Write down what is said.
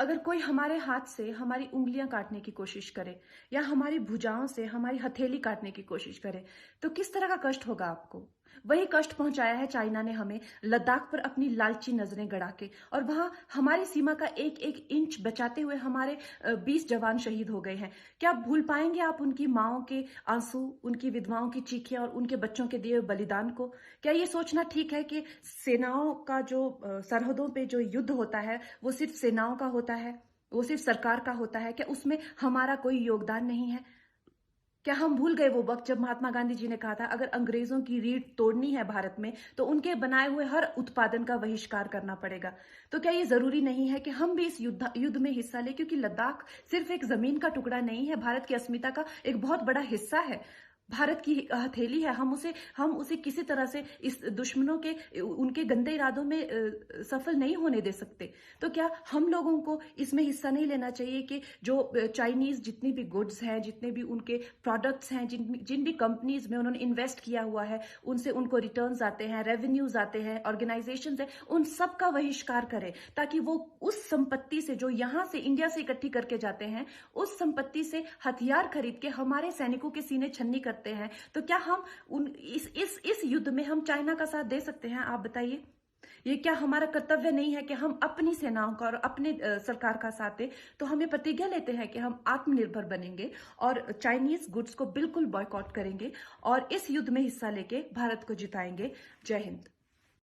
अगर कोई हमारे हाथ से हमारी उंगलियां काटने की कोशिश करे या हमारी भुजाओं से हमारी हथेली काटने की कोशिश करे तो किस तरह का कष्ट होगा आपको। वही कष्ट पहुंचाया है चाइना ने हमें लद्दाख पर अपनी लालची नजरें गड़ा के, और वहां हमारी सीमा का एक एक इंच बचाते हुए हमारे 20 जवान शहीद हो गए हैं। क्या भूल पाएंगे आप उनकी माओं के आंसू, उनकी विधवाओं की चीखें और उनके बच्चों के दिए बलिदान को? क्या ये सोचना ठीक है कि सेनाओं का जो सरहदों पे जो युद्ध होता है वो सिर्फ सेनाओं का होता है, वो सिर्फ सरकार का होता है? क्या उसमें हमारा कोई योगदान नहीं है? क्या हम भूल गए वो वक्त जब महात्मा गांधी जी ने कहा था अगर अंग्रेजों की रीढ़ तोड़नी है भारत में तो उनके बनाए हुए हर उत्पादन का बहिष्कार करना पड़ेगा? तो क्या ये जरूरी नहीं है कि हम भी इस युद्ध में हिस्सा लें, क्योंकि लद्दाख सिर्फ एक जमीन का टुकड़ा नहीं है, भारत की अस्मिता का एक बहुत बड़ा हिस्सा है, भारत की हथेली है। हम उसे किसी तरह से इस दुश्मनों के उनके गंदे इरादों में सफल नहीं होने दे सकते। तो क्या हम लोगों को इसमें हिस्सा नहीं लेना चाहिए कि जो चाइनीज जितनी भी गुड्स हैं, जितने भी उनके प्रोडक्ट्स हैं, जिन जिन भी कंपनीज में उन्होंने इन्वेस्ट किया हुआ है, उनसे उनको रिटर्न्स आते हैं, रेवेन्यूज आते हैं, ऑर्गेनाइजेशन है, उन सब का बहिष्कार करें, ताकि वो उस संपत्ति से जो यहां से इंडिया से इकट्ठी करके जाते हैं, उस संपत्ति से हथियार खरीद के हमारे सैनिकों के सीने छन्नी करते हैं। तो क्या हम उन इस युद्ध में हम चाइना का साथ दे सकते हैं? आप बताइए। ये क्या हमारा कर्तव्य नहीं है कि हम अपनी सेनाओं का और अपने सरकार का साथ दें? तो हमें प्रतिज्ञा लेते हैं कि हम आत्मनिर्भर बनेंगे और चाइनीज गुड्स को बिल्कुल बॉयकॉट करेंगे और इस युद्ध में हिस्सा लेके भारत को जिताएंगे। जय हिंद।